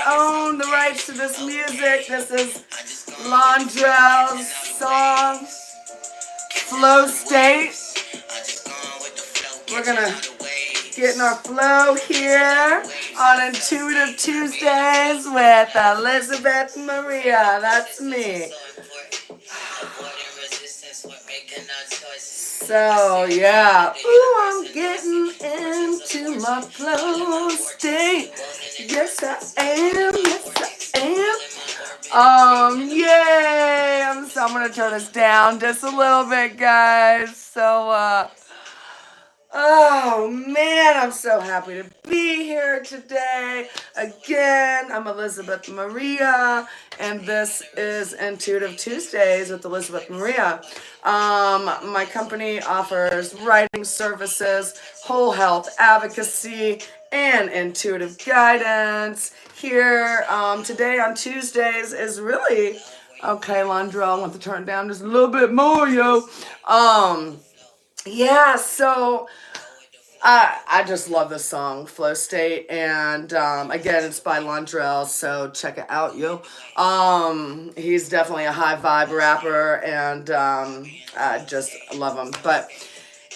own the rights to this music. This is Londrell's song, Flow State. We're gonna get in our flow here on Intuitive Tuesdays with Elizabeth Maria. That's me. So yeah, ooh, I'm getting into my flow state. Yes, I am. Yes, I am. Yay! I'm gonna turn this down just a little bit, guys. So oh man, I'm so happy to be here today. Again, I'm Elizabeth Maria, and this is Intuitive Tuesdays with Elizabeth Maria. My company offers writing services, whole health advocacy, and intuitive guidance. Here today on Tuesdays is really okay. Londrell, I want to turn it down just a little bit more, yo. Yeah, so I just love this song, Flow State, and again, it's by Londrell, so check it out, yo. He's definitely a high vibe rapper, and I just love him. But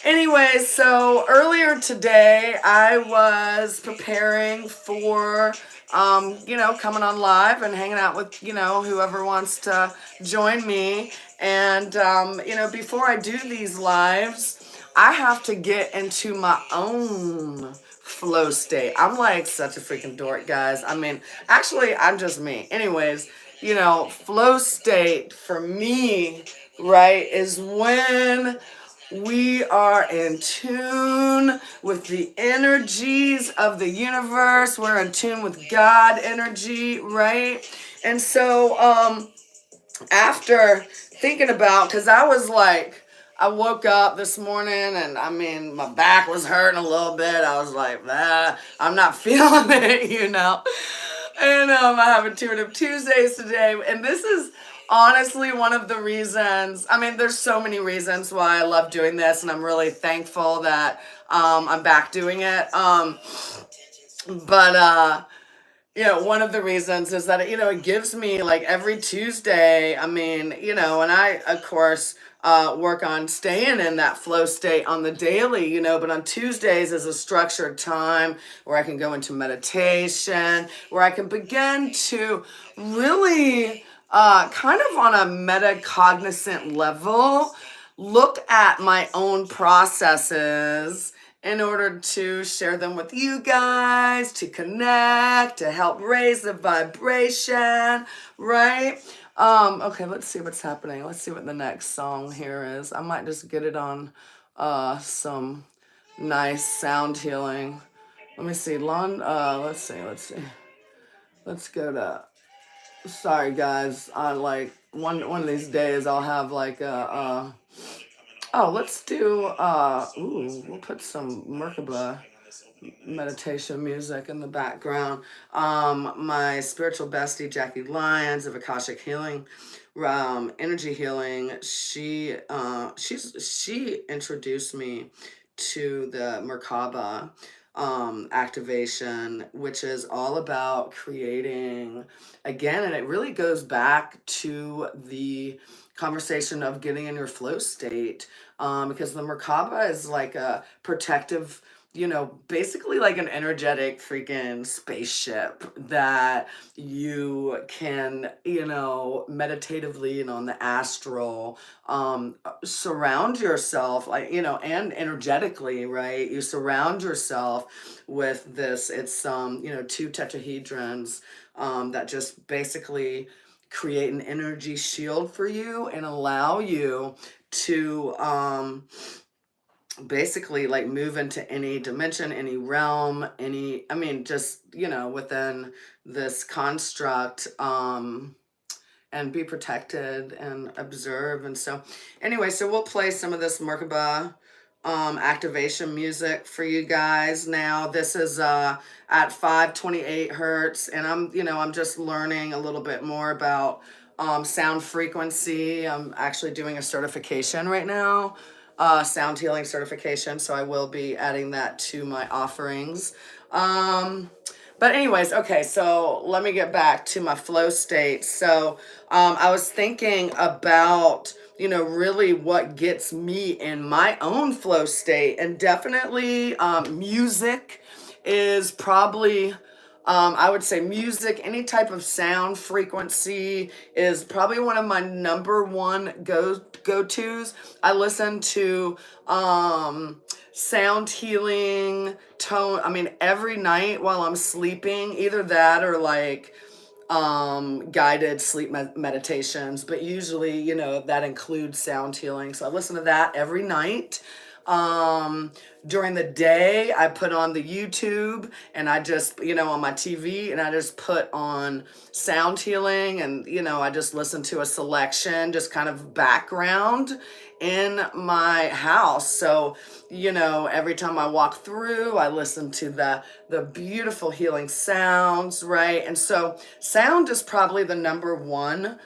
anyway, so earlier today, I was preparing for, coming on live and hanging out with, whoever wants to join me. And, before I do these lives, I have to get into my own flow state. I'm like such a freaking dork, guys. I mean, actually, I'm just me. Anyways, flow state for me, right, is when we are in tune with the energies of the universe. We're in tune with God energy, right? And so, after thinking about, because I woke up this morning and I mean, my back was hurting a little bit. I was like, I'm not feeling it. And I'm having Intuitive Tuesdays today. And this is honestly one of the reasons, I mean, there's so many reasons why I love doing this. And I'm really thankful that I'm back doing it. But one of the reasons is that, it gives me like every Tuesday, I mean, and I, of course, work on staying in that flow state on the daily, but on Tuesdays is a structured time where I can go into meditation, where I can begin to really, kind of on a metacognizant level, look at my own processes in order to share them with you guys, to connect, to help raise the vibration, right? Okay, let's see what's happening. Let's see what the next song here is. I might just get it on some nice sound healing. Let me see. Let's see. Let's go to, sorry guys, like one of these days I'll have like let's do, we'll put some Merkaba meditation music in the background. My spiritual bestie, Jackie Lyons of Akashic Healing, Energy Healing, she introduced me to the Merkaba activation, which is all about creating, again, and it really goes back to the conversation of getting in your flow state, because the Merkaba is like a protective, basically like an energetic freaking spaceship that you can, meditatively and on the astral, surround yourself, like, and energetically, right? You surround yourself with this, it's, two tetrahedrons, that just basically create an energy shield for you and allow you to, basically like move into any dimension, any realm, just, within this construct, and be protected and observe. And so anyway, so we'll play some of this Merkaba activation music for you guys now. This is at 528 hertz, and I'm just learning a little bit more about sound frequency. I'm actually doing a certification right now, sound healing certification, so I will be adding that to my offerings. But anyways, okay, so let me get back to my flow state. So I was thinking about, really what gets me in my own flow state. And definitely music is probably, I would say music, any type of sound frequency is probably one of my number one go-tos. I listen to sound healing, tone, I mean, every night while I'm sleeping, either that or like guided sleep meditations, but usually, that includes sound healing. So I listen to that every night. Um, During the day, I put on the YouTube and I just, on my TV, and I just put on sound healing, and, I just listen to a selection, just kind of background in my house. So, every time I walk through, I listen to the beautiful healing sounds, right? And so sound is probably the number one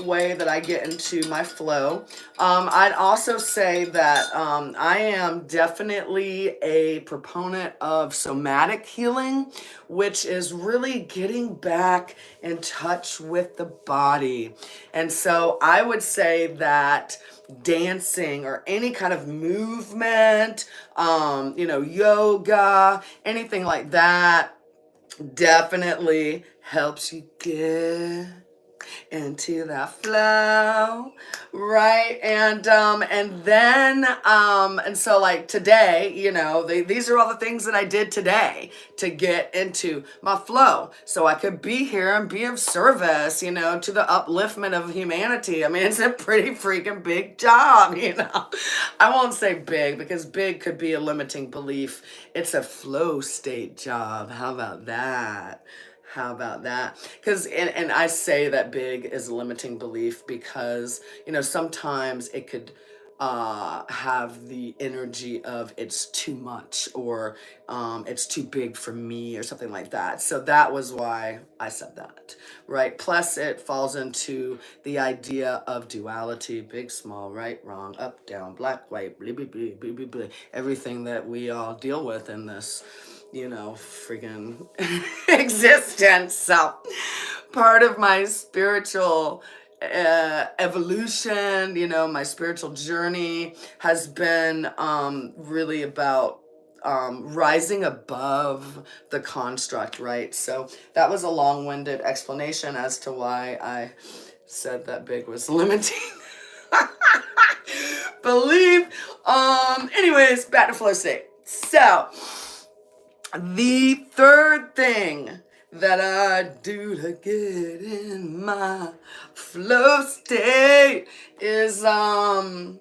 way that I get into my flow. I'd also say that I am definitely a proponent of somatic healing, which is really getting back in touch with the body. And so I would say that dancing or any kind of movement, yoga, anything like that definitely helps you get into that flow, right? And then and so like today, these are all the things that I did today to get into my flow, so I could be here and be of service, to the upliftment of humanity. I mean, it's a pretty freaking big job. I won't say big, because big could be a limiting belief. It's a flow state job. How about that? How about that? Because, and I say that big is a limiting belief because, sometimes it could have the energy of it's too much, or it's too big for me, or something like that. So that was why I said that, right? Plus, it falls into the idea of duality: big, small, right, wrong, up, down, black, white, blah, blah, blah, blah, blah, blah. Everything that we all deal with in this freaking existence. So part of my spiritual evolution, my spiritual journey has been really about rising above the construct, right? So that was a long-winded explanation as to why I said that big was limiting belief. Anyways, back to flow state. So the third thing that I do to get in my flow state is I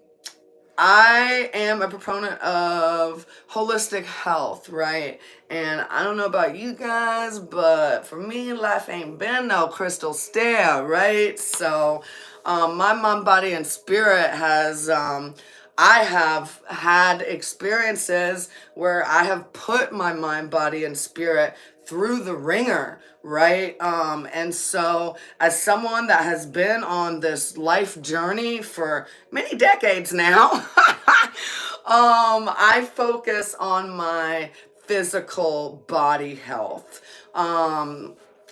am a proponent of holistic health, right? And I don't know about you guys, but for me, life ain't been no crystal stair, right? So my mind, body, and spirit has I have had experiences where I have put my mind, body, and spirit through the ringer, right? And so as someone that has been on this life journey for many decades now, I focus on my physical body health.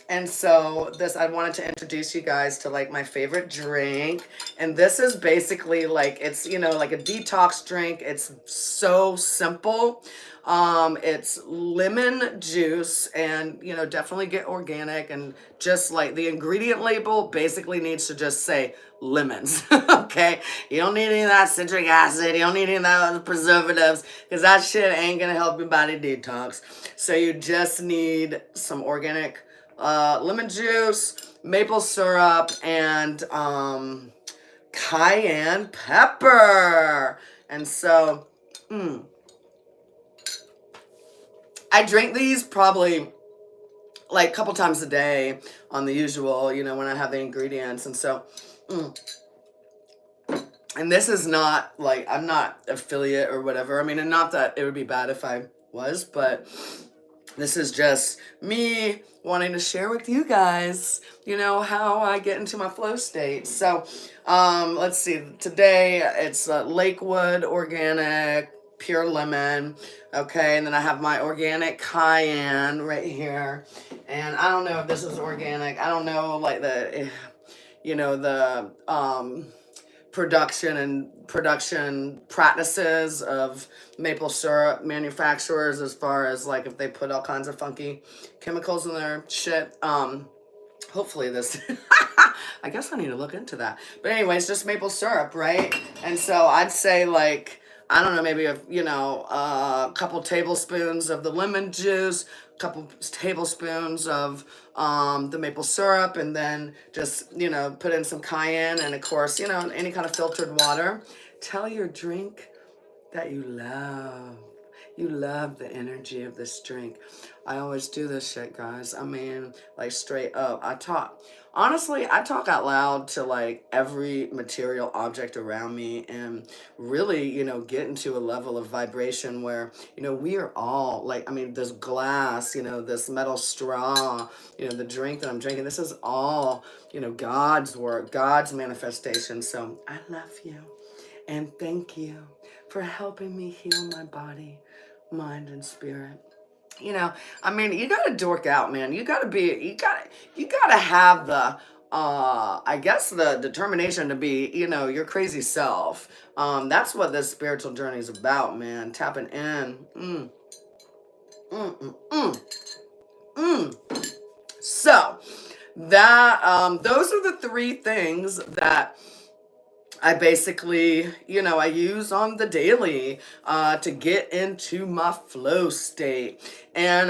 And so I wanted to introduce you guys to like my favorite drink. And this is basically like, it's, like a detox drink. It's so simple. It's lemon juice, and, definitely get organic, and just like the ingredient label basically needs to just say lemons. Okay. You don't need any of that citric acid. You don't need any of that other preservatives, because that shit ain't going to help your body detox. So you just need some organic lemon juice, maple syrup, and cayenne pepper. And so I drink these probably like a couple times a day on the usual, when I have the ingredients. And so and this is not like, I'm not affiliate or whatever. I mean, and not that it would be bad if I was, but this is just me wanting to share with you guys, how I get into my flow state. So, let's see. Today it's Lakewood Organic pure lemon. Okay, and then I have my organic cayenne right here. And I don't know if this is organic. I don't know, like, the production practices of maple syrup manufacturers, as far as like if they put all kinds of funky chemicals in their shit. Hopefully this I guess I need to look into that. But anyways, just maple syrup, right? And so I'd say, like, I don't know, maybe a couple tablespoons of the lemon juice, a couple tablespoons of the maple syrup, and then just, put in some cayenne, and of course, any kind of filtered water. Tell your drink that you love. You love the energy of this drink. I always do this shit, guys. I mean, like, straight up. Honestly, I talk out loud to, like, every material object around me, and really, get into a level of vibration where, we are all, like, I mean, this glass, this metal straw, the drink that I'm drinking, this is all, God's work, God's manifestation. So I love you. And thank you for helping me heal my body, mind, and spirit. I mean, you gotta dork out, man. You gotta have the, I guess, the determination to be, your crazy self. That's what this spiritual journey is about, man. Tapping in. Mm, mm, mm. So, those are the three things that I basically, I use on the daily to get into my flow state. And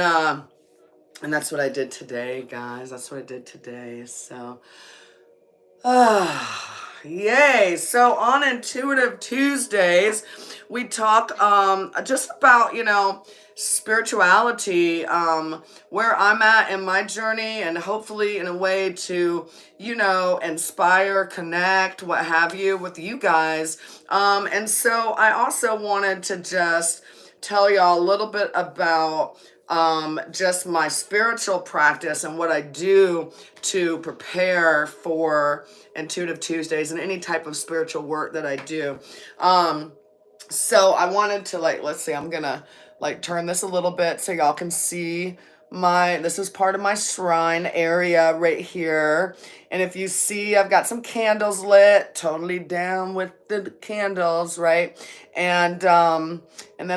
that's what I did today, guys. That's what I did today. So, yay. So on Intuitive Tuesdays, we talk just about, spirituality, where I'm at in my journey, and hopefully in a way to, inspire, connect, what have you, with you guys. And so I also wanted to just tell y'all a little bit about just my spiritual practice and what I do to prepare for Intuitive Tuesdays and any type of spiritual work that I do. So I wanted to, like, let's see, I'm gonna, like, turn this a little bit so y'all can see this is part of my shrine area right here. And if you see, I've got some candles lit, totally down with the candles, right? And then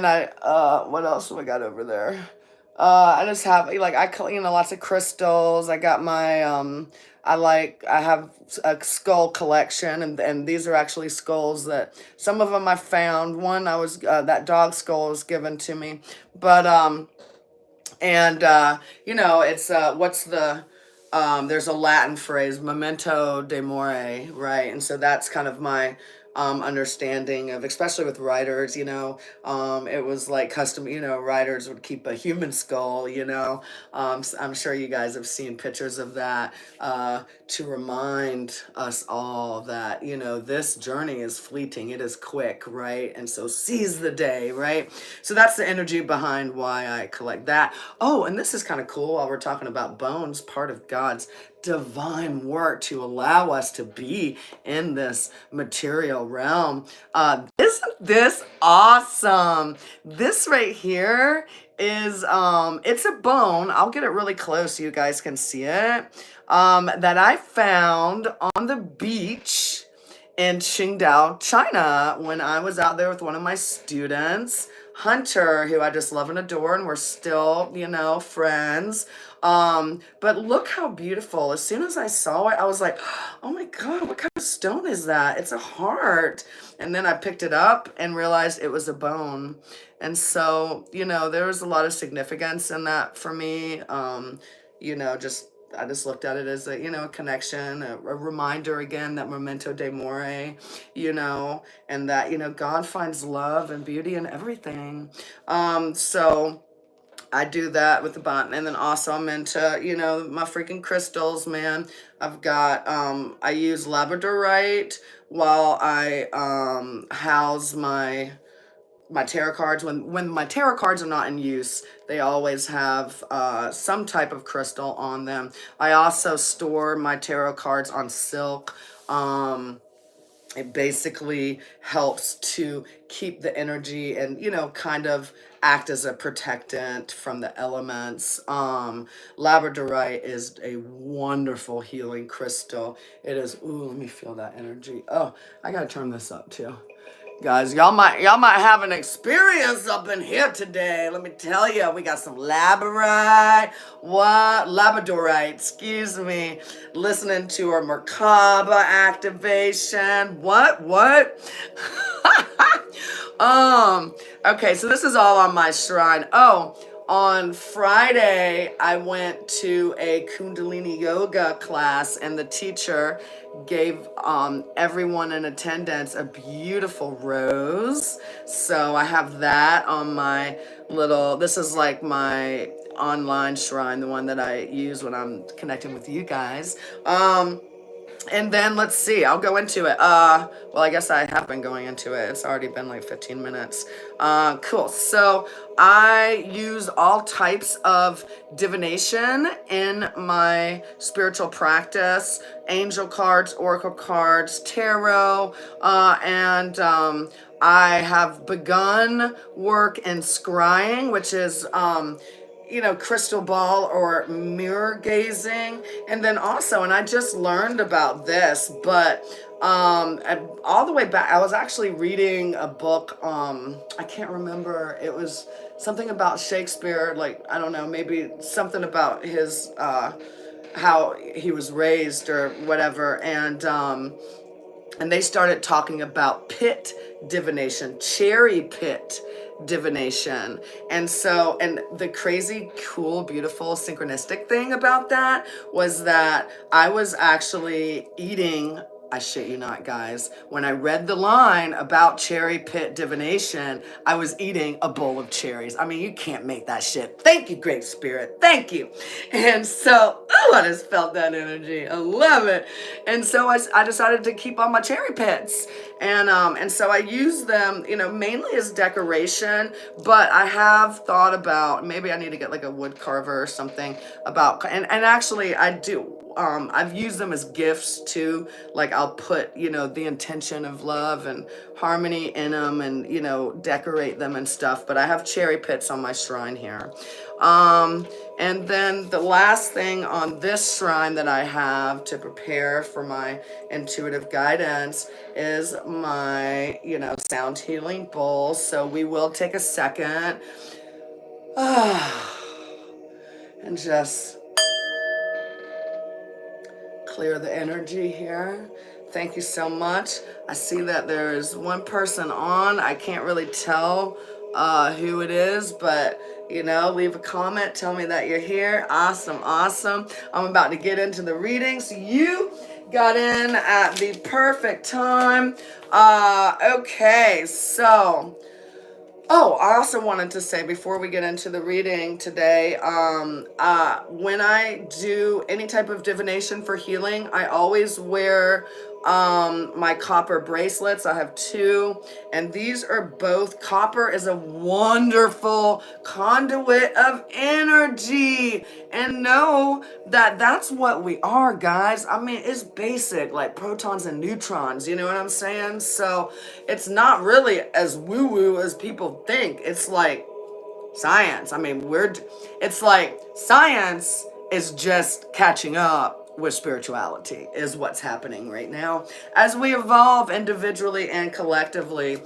what else have I got over there? I just have, like, lots of crystals. I got my, I have a skull collection, and these are actually skulls that some of them I found. One that dog skull was given to me, but, it's, there's a Latin phrase, memento de more, right? And so that's kind of my understanding of, especially with writers, it was like custom, writers would keep a human skull, I'm sure you guys have seen pictures of that, to remind us all that, this journey is fleeting, it is quick, right? And so seize the day, right? So that's the energy behind why I collect that. Oh, and this is kind of cool while we're talking about bones, part of God's divine work to allow us to be in this material realm. Isn't this awesome? This right here is it's a bone. I'll get it really close so you guys can see it. That I found on the beach in Qingdao, China, when I was out there with one of my students, Hunter, who I just love and adore, and we're still, friends. But look how beautiful. As soon as I saw it, I was like, oh my God, what kind of stone is that? It's a heart. And then I picked it up and realized it was a bone. And so, there was a lot of significance in that for me. Just I just looked at it as a connection, a reminder again that memento de more, and that God finds love and beauty in everything. So I do that with the bond, and then also I'm into my freaking crystals, man. I've got I use labradorite while I house my tarot cards. When my tarot cards are not in use, they always have some type of crystal on them. I also store my tarot cards on silk. It basically helps to keep the energy and, kind of act as a protectant from the elements. Labradorite is a wonderful healing crystal. It is, ooh, let me feel that energy. Oh, I gotta turn this up too. Guys, y'all might have an experience up in here today. Let me tell you, we got some labradorite, excuse me. Listening to our Merkaba activation. What? Okay, so this is all on my shrine. Oh, on Friday, I went to a Kundalini yoga class, and the teacher gave everyone in attendance a beautiful rose. So I have that on my this is like my online shrine, the one that I use when I'm connecting with you guys. And then let's see, I'll go into it. Well, I guess I have been going into it. It's already been like 15 minutes. Cool. So I use all types of divination in my spiritual practice: angel cards, oracle cards, tarot, and I have begun work in scrying, which is crystal ball or mirror gazing. And then also, and I just learned about this, but all the way back, I was actually reading a book. I can't remember. It was something about Shakespeare, like, I don't know, maybe something about his, how he was raised or whatever. And they started talking about pit divination, cherry pit divination. And so, and the crazy, cool, beautiful, synchronistic thing about that was that I was actually eating, I shit you not, guys, when I read the line about cherry pit divination, I was eating a bowl of cherries. I mean, you can't make that shit. Thank you, Great Spirit. Thank you. And so, oh, I just felt that energy. I love it. And so I decided to keep on my cherry pits. And so I use them, mainly as decoration, but I have thought about maybe I need to get like a wood carver or something and actually I do. I've used them as gifts too. Like I'll put, the intention of love and harmony in them and, decorate them and stuff. But I have cherry pits on my shrine here. And then the last thing on this shrine that I have to prepare for my intuitive guidance is my, sound healing bowl. So we will take a second and just clear the energy here. Thank you so much. I see that there's one person on. I can't really tell who it is, but leave a comment. Tell me that you're here. Awesome. I'm about to get into the readings. You got in at the perfect time. Okay, so oh, I also wanted to say before we get into the reading today, when I do any type of divination for healing, I always wear my copper bracelets. I have two, and these are both copper is a wonderful conduit of energy. And know that that's what we are, guys. I mean, it's basic, like protons and neutrons, you know what I'm saying? So it's not really as woo-woo as people think. It's like science. I mean, it's like science is just catching up with spirituality is what's happening right now as we evolve individually and collectively.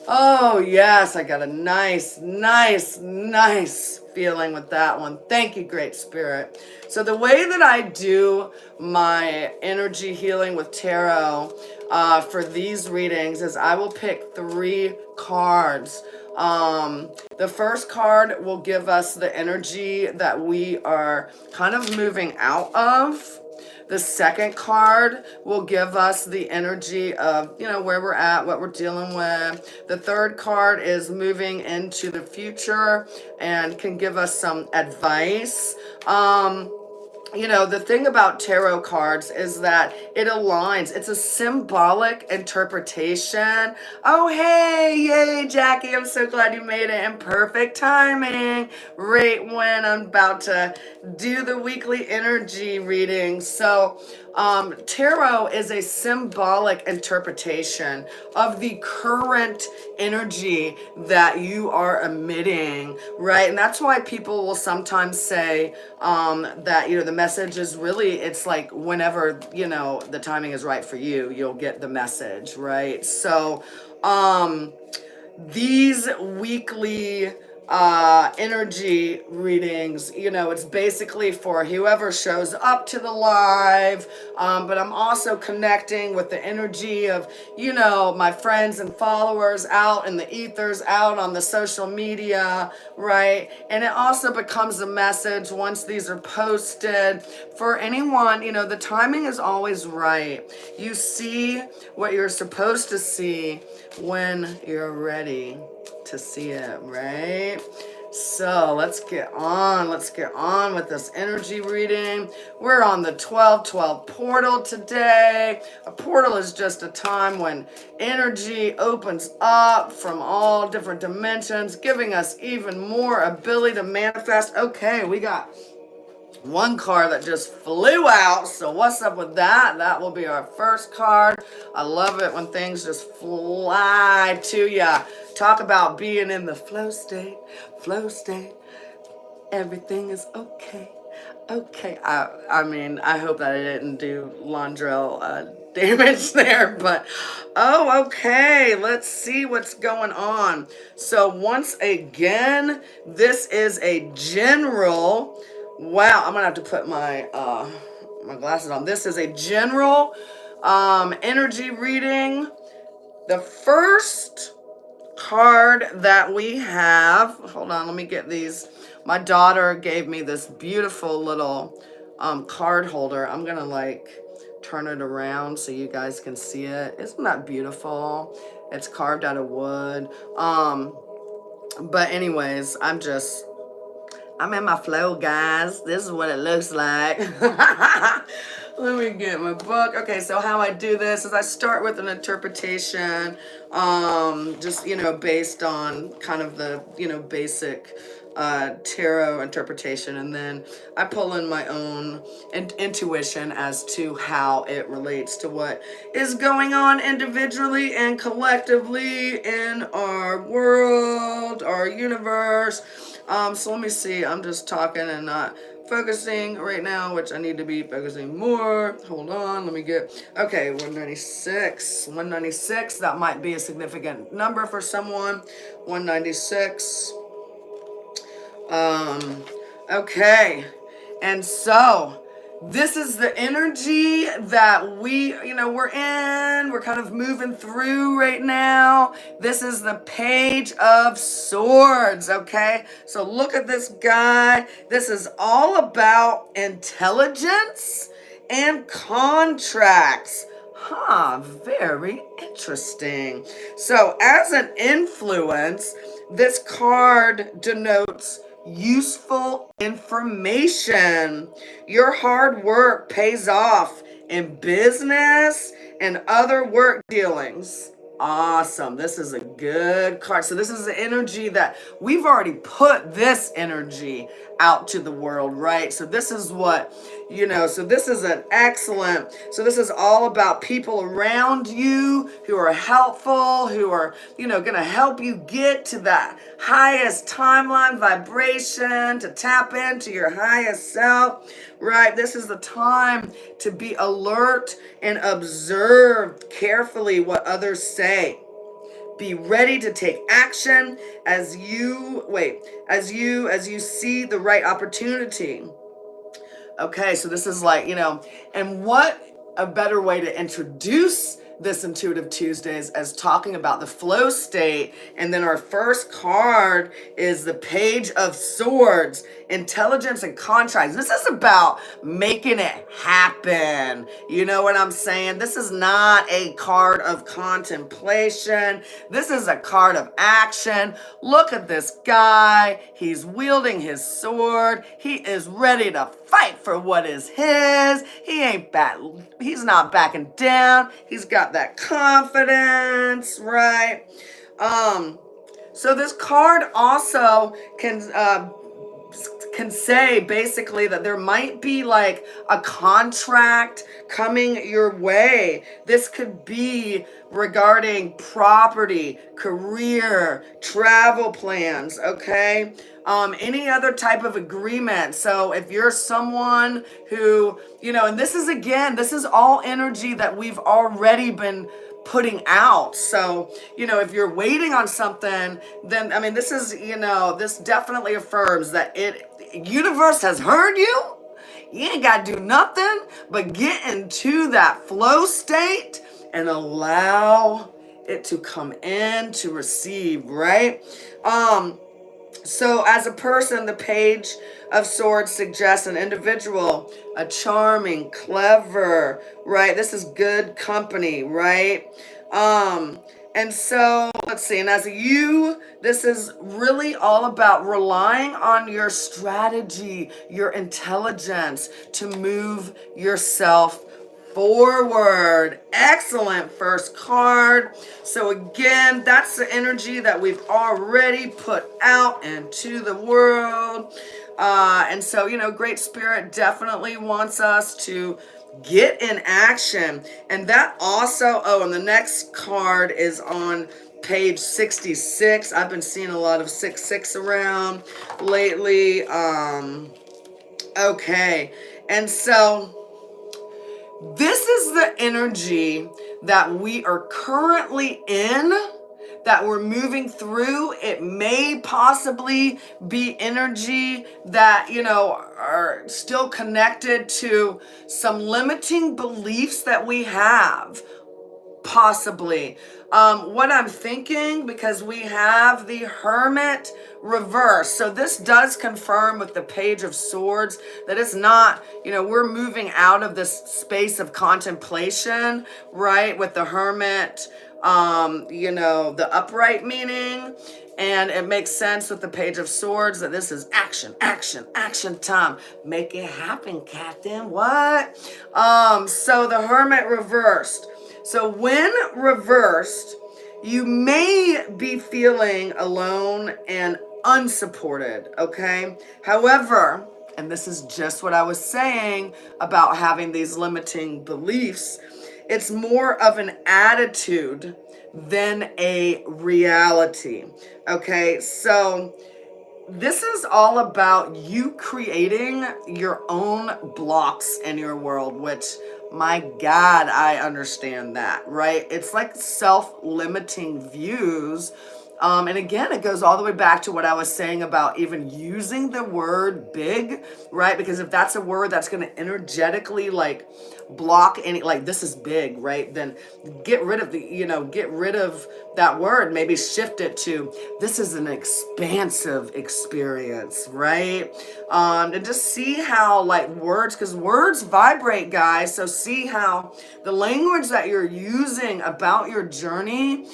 Oh, yes, I got a nice feeling with that one. Thank you, Great Spirit. So the way that I do my energy healing with tarot for these readings is I will pick 3 cards. The first card will give us the energy that we are kind of moving out of. The second card will give us the energy of, where we're at, what we're dealing with. The third card is moving into the future and can give us some advice. the thing about tarot cards is that it aligns. It's a symbolic interpretation. Oh, hey, yay, Jackie. I'm so glad you made it in perfect timing. Right when I'm about to do the weekly energy reading. So, tarot is a symbolic interpretation of the current energy that you are emitting, right? And that's why people will sometimes say that, the message is really, it's like whenever, the timing is right for you, you'll get the message, right? So, these weekly energy readings, it's basically for whoever shows up to the live, but I'm also connecting with the energy of my friends and followers out in the ethers, out on the social media, right? And it also becomes a message once these are posted for anyone. The timing is always right. You see what you're supposed to see when you're ready to see it, right? So let's get on with this energy reading. We're on the 12/12 portal today. A portal is just a time when energy opens up from all different dimensions, giving us even more ability to manifest. Okay, we got one card that just flew out. So what's up with that? That will be our first card. I love it when things just fly to ya. Talk about being in the flow state. Flow state. Everything is okay. Okay. I mean, I hope that I didn't do Londrell damage there, but okay. Let's see what's going on. So once again, this is a general. Wow, I'm gonna have to put my my glasses on. This is a general energy reading. The first card that we have, hold on, let me get these. My daughter gave me this beautiful little card holder. I'm gonna like turn it around so you guys can see it. Isn't that beautiful? It's carved out of wood. But anyways, I'm in my flow, guys. This is what it looks like. Let me get my book. Okay, so how I do this is I start with an interpretation, just, based on kind of the, basic tarot interpretation. And then I pull in my own intuition as to how it relates to what is going on individually and collectively in our world, our universe. So let me see. I'm just talking and not focusing right now, which I need to be focusing more. Hold on. Let me get, okay, 196. 196. That might be a significant number for someone. 196. Okay. And so this is the energy that we're in. We're kind of moving through right now. This is the Page of Swords, okay? So look at this guy. This is all about intelligence and contracts. Very interesting. So as an influence, this card denotes useful information. Your hard work pays off in business and other work dealings. Awesome. This is a good card. So this is the energy that we've already put this energy out to the world, right? So this is what, so this is an excellent, so this is all about people around you who are helpful, who are, going to help you get to that highest timeline vibration, to tap into your highest self, right? This is the time to be alert and observe carefully what others say. Be ready to take action as you see the right opportunity. Okay, so this is like, and what a better way to introduce this Intuitive Tuesdays as talking about the flow state. And then our first card is the Page of Swords, intelligence and contracts. This is about making it happen. You know what I'm saying? This is not a card of contemplation. This is a card of action. Look at this guy. He's wielding his sword. He is ready to fight for what is his. He's not backing down. He's got that confidence, right? So this card also can say basically that there might be like a contract coming your way. This could be regarding property, career, travel plans, okay? Any other type of agreement. So if you're someone who, and this is all energy that we've already been putting out. So, if you're waiting on something, then, this definitely affirms that universe has heard you. You ain't got to do nothing but get into that flow state and allow it to come in to receive, right? So as a person, the Page of Swords suggests an individual, a charming, clever, right? This is good company, right? And so let's see. And as this is really all about relying on your strategy, your intelligence to move yourself forward. Excellent first card. So again, that's the energy that we've already put out into the world. And so, Great Spirit definitely wants us to get in action. And that also, and the next card is on page 66. I've been seeing a lot of 66 around lately. Okay. And so this is the energy that we are currently in, that we're moving through. It may possibly be energy that, are still connected to some limiting beliefs that we have. Possibly. What I'm thinking, because we have the Hermit reverse. So this does confirm with the Page of Swords that it's not, we're moving out of this space of contemplation, right? With the Hermit, the upright meaning. And it makes sense with the Page of Swords that this is action, action, action time. Make it happen, Captain. What? So the Hermit reversed. So when reversed, you may be feeling alone and unsupported, okay? However, and this is just what I was saying about having these limiting beliefs, it's more of an attitude than a reality, okay? So this is all about you creating your own blocks in your world, which, my God, I understand that, right? It's like self-limiting views. And again, it goes all the way back to what I was saying about even using the word big, right? Because if that's a word that's going to energetically like block any, like this is big, right? Then get rid of that word, maybe shift it to this is an expansive experience, right? And just see how like words, because words vibrate, guys. So see how the language that you're using about your journey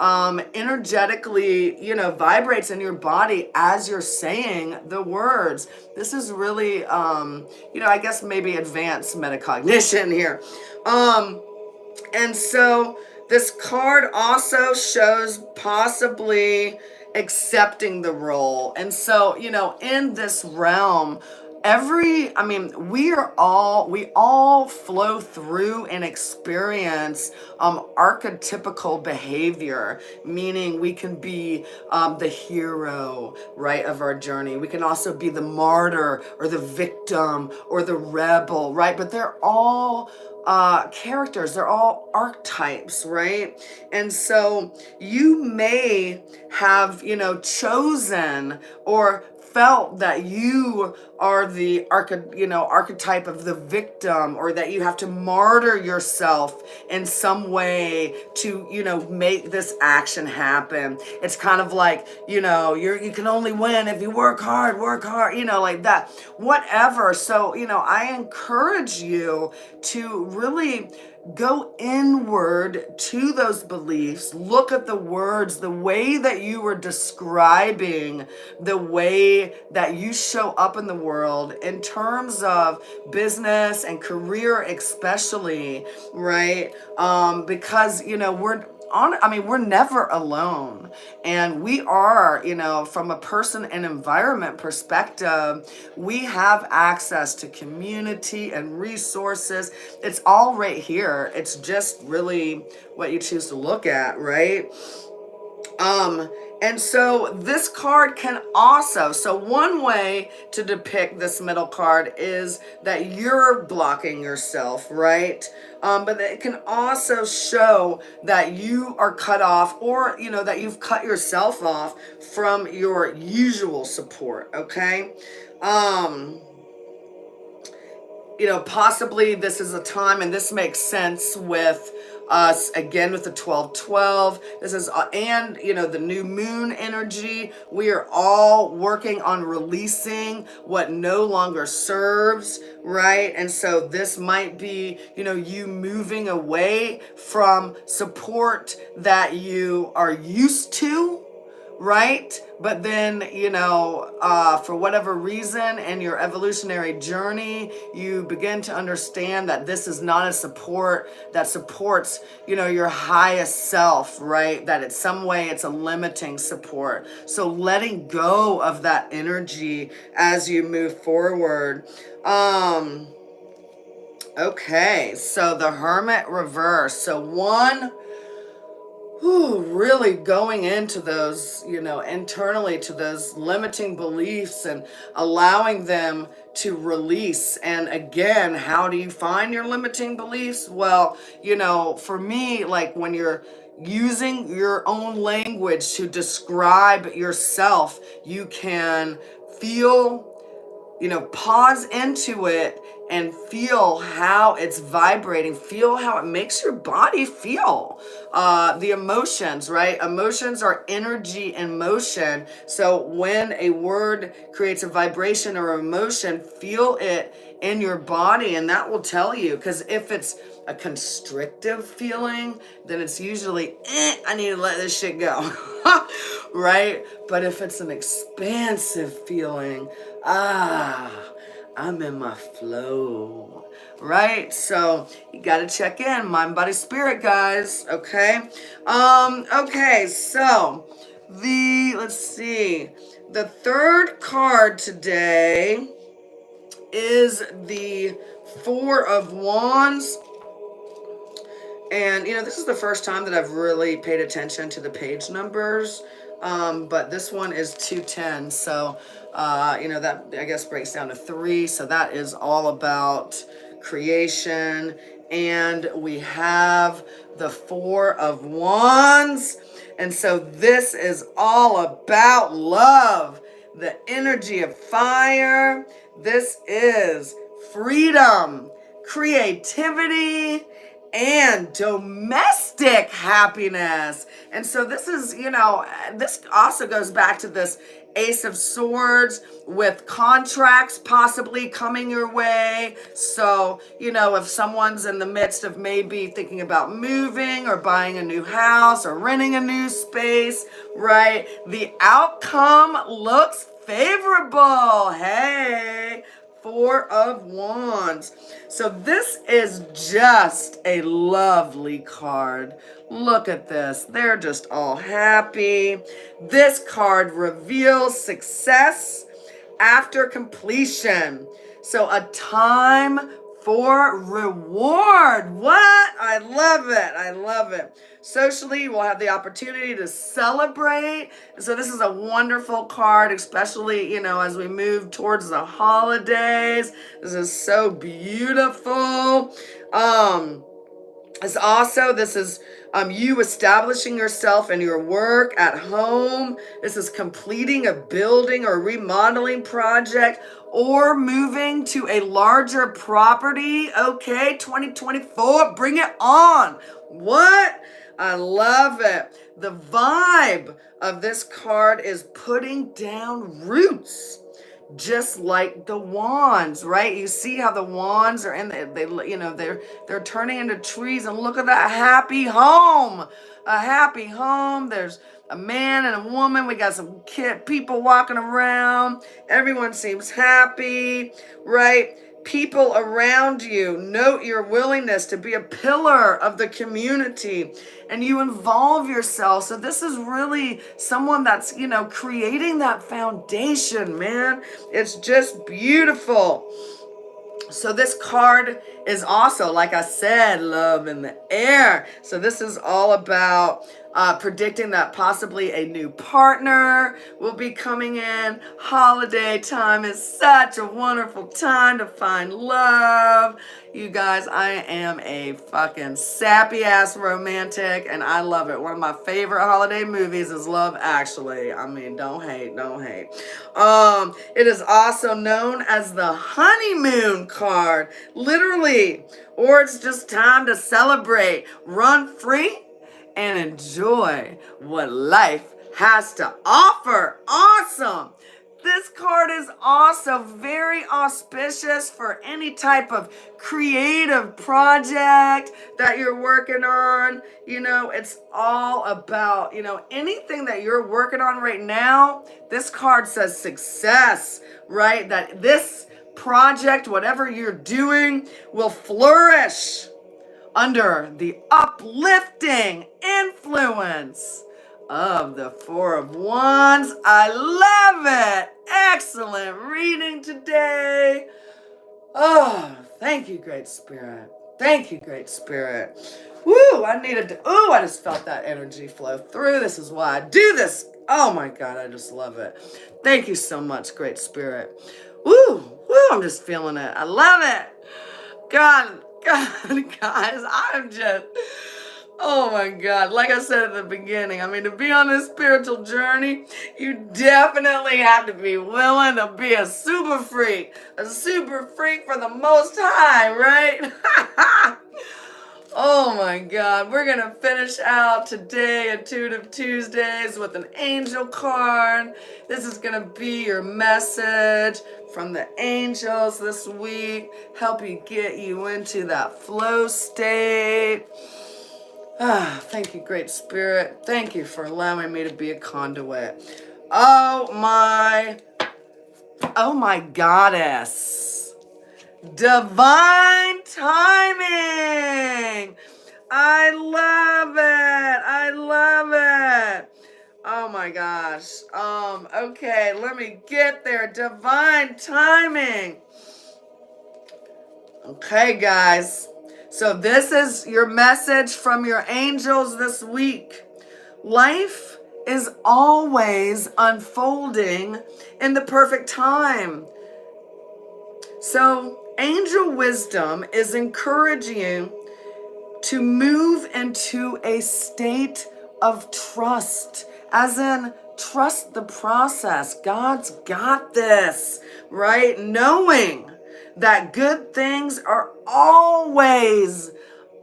energetically, vibrates in your body as you're saying the words. This is really, I guess maybe advanced metacognition here. And so this card also shows possibly accepting the role. And so, in this realm, we all flow through and experience archetypical behavior, meaning we can be the hero, right, of our journey. We can also be the martyr or the victim or the rebel, right? But they're all characters, they're all archetypes, right? And so you may have, chosen or felt that you are the archetype of the victim, or that you have to martyr yourself in some way to, make this action happen. It's kind of like, you can only win if you work hard, like that, whatever. So, I encourage you to really go inward to those beliefs. Look at the words, the way that you were describing the way that you show up in the world in terms of business and career, especially, right? Because, we're never alone. And we are, from a person and environment perspective, we have access to community and resources. It's all right here. It's just really what you choose to look at, right? And so this card can also, so one way to depict this middle card is that you're blocking yourself, right? But it can also show that you are cut off, or, that you've cut yourself off from your usual support, okay? Possibly this is a time, and this makes sense with us again with the 12-12. This is, and the new moon energy. We are all working on releasing what no longer serves, right? And so this might be, you moving away from support that you are used to, right? But then, for whatever reason in your evolutionary journey, you begin to understand that this is not a support that supports, your highest self, right? That in some way it's a limiting support. So letting go of that energy as you move forward. Okay, so the Hermit reverse. So one, really going into those, internally to those limiting beliefs and allowing them to release. And again, how do you find your limiting beliefs? Well, for me, like when you're using your own language to describe yourself, you can feel, pause into it and feel how it's vibrating, feel how it makes your body feel. The emotions, right? Emotions are energy in motion. So when a word creates a vibration or emotion, feel it in your body, and that will tell you. Because if it's a constrictive feeling, then it's usually, I need to let this shit go. Right? But if it's an expansive feeling, I'm in my flow, right? So you got to check in, mind, body, spirit, guys. Okay. Okay. So let's see, the third card today is the Four of Wands. And, this is the first time that I've really paid attention to the page numbers. But this one is 210. So, that I guess breaks down to 3. So that is all about creation. And we have the Four of Wands. And so this is all about love, the energy of fire. This is freedom, creativity, and domestic happiness. And so this is, this also goes back to this Ace of Swords with contracts possibly coming your way. So, if someone's in the midst of maybe thinking about moving or buying a new house or renting a new space, right? The outcome looks favorable. Hey, Four of Wands. So this is just a lovely card. Look at this. They're just all happy. This card reveals success after completion. So a time for reward. What? I love it. I love it. Socially, we'll have the opportunity to celebrate. So this is a wonderful card, especially, as we move towards the holidays. This is so beautiful. It's also, this is you establishing yourself in your work at home. This is completing a building or remodeling project or moving to a larger property. Okay, 2024, bring it on. What? I love it. The vibe of this card is putting down roots, just like the wands, right? You see how the wands are in the, they're turning into trees, and look at that happy home. A happy home. There's a man and a woman. We got some people walking around. Everyone seems happy, right? People around you note your willingness to be a pillar of the community, and you involve yourself. So this is really someone that's, creating that foundation, man. It's just beautiful. So this card is also, like I said, love in the air. So this is all about predicting that possibly a new partner will be coming in. Holiday time is such a wonderful time to find love. You guys, I am a fucking sappy ass romantic, and I love it. One of my favorite holiday movies is Love Actually. I mean, don't hate, don't hate. It is also known as the honeymoon card, literally, or it's just time to celebrate, run free, and enjoy what life has to offer. Awesome. This card is also very auspicious for any type of creative project that you're working on. It's all about, anything that you're working on right now. This card says success, right? That this project, whatever you're doing, will flourish under the uplifting influence of the Four of Wands. I love it. Excellent reading today. Oh, thank you, Great Spirit. Thank you, Great Spirit. Woo, I just felt that energy flow through. This is why I do this. Oh my God, I just love it. Thank you so much, Great Spirit. Woo, I'm just feeling it. I love it. God, guys, I'm just, oh my God. Like I said at the beginning, to be on this spiritual journey, you definitely have to be willing to be a super freak for the Most High, right? Oh my God. We're going to finish out today, Intuitive Tuesdays, with an angel card. This is going to be your message from the angels this week. Help you get you into that flow state. Thank you, Great Spirit. Thank you for allowing me to be a conduit. Oh my Goddess. Divine timing. I love it. I love it. Oh my gosh. Okay, let me get there. Divine timing. Okay, guys. So this is your message from your angels this week. Life is always unfolding in the perfect time. So angel wisdom is encouraging you to move into a state of trust, as in trust the process. God's got this, right? Knowing that good things are always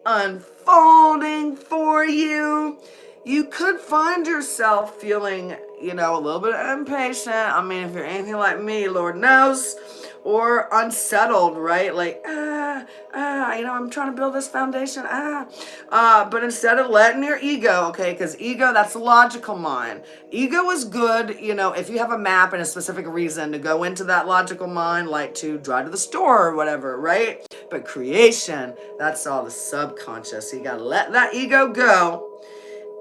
unfolding for you. You could find yourself feeling, a little bit impatient. If you're anything like me, Lord knows, or unsettled, right? Like, I'm trying to build this foundation. But instead of letting your ego, okay, because ego, that's the logical mind. Ego is good, if you have a map and a specific reason to go into that logical mind, like to drive to the store or whatever, right? But creation, that's all the subconscious. So you got to let that ego go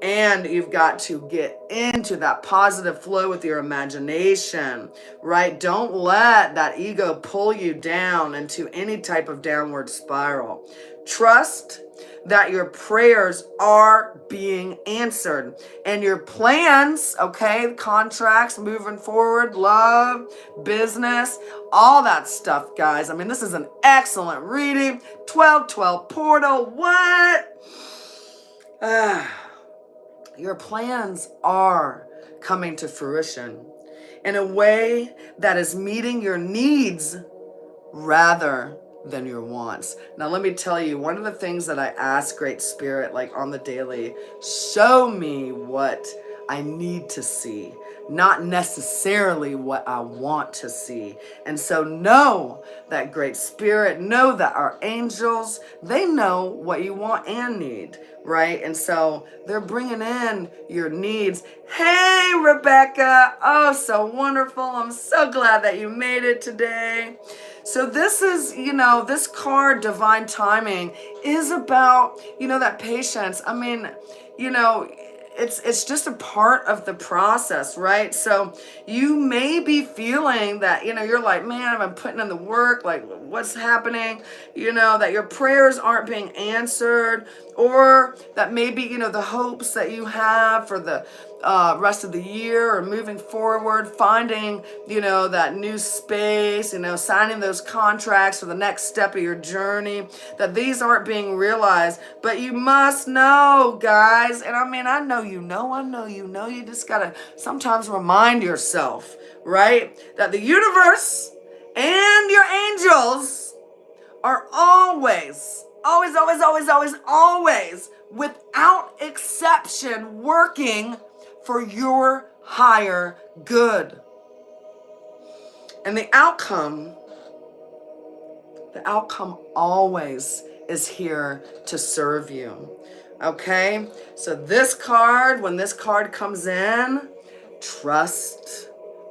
And you've got to get into that positive flow with your imagination, right? Don't let that ego pull you down into any type of downward spiral. Trust that your prayers are being answered and your plans, okay, contracts moving forward, love, business, all that stuff, guys. I mean, this is an excellent reading. 1212 portal. What? Your plans are coming to fruition in a way that is meeting your needs rather than your wants. Now, let me tell you, one of the things that I ask Great Spirit, like on the daily, show me what I need to see, not necessarily what I want to see. And so know that Great Spirit, know that our angels, they know what you want and need, right? And so they're bringing in your needs. Hey, Rebecca. Oh, so wonderful. I'm so glad that you made it today. So this is, this card, Divine Timing, is about, that patience. I mean, it's just a part of the process, right? So you may be feeling that, you're like, man, I've been putting in the work, like what's happening, that your prayers aren't being answered, or that maybe, the hopes that you have for the rest of the year or moving forward, finding, that new space, signing those contracts for the next step of your journey, that these aren't being realized. But you must know, guys, and I mean, I know you just gotta sometimes remind yourself, right, that the universe and your angels are always, without exception, working for your higher good. And the outcome always is here to serve you. Okay? So this card, when this card comes in, trust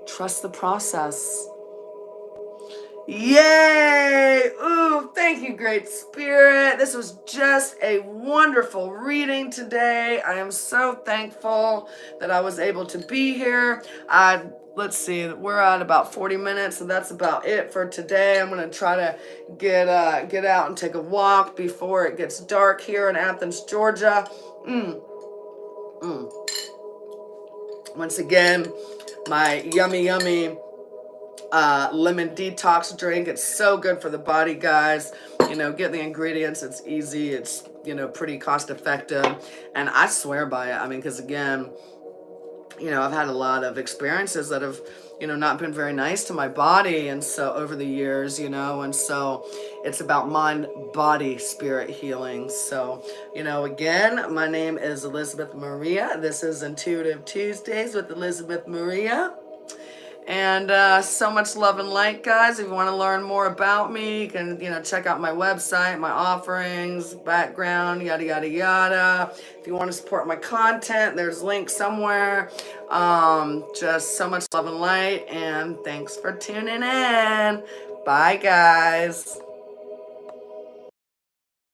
the process. Yay! Ooh, thank you, Great Spirit. This was just a wonderful reading today. I am so thankful that I was able to be here. Let's see, we're at about 40 minutes, so that's about it for today. I'm going to try to get out and take a walk before it gets dark here in Athens, Georgia. Once again, my yummy lemon detox drink. It's so good for the body, guys. Get the ingredients. It's easy. It's, pretty cost effective. And I swear by it. I mean, because again, I've had a lot of experiences that have, not been very nice to my body. And so over the years, and so it's about mind, body, spirit healing. So, again, my name is Elizabeth Maria. This is Intuitive Tuesdays with Elizabeth Maria. And so much love and light, guys. If you want to learn more about me, you can, check out my website, my offerings, background, yada, yada, yada. If you want to support my content, there's links somewhere. Just so much love and light, and thanks for tuning in. Bye, guys.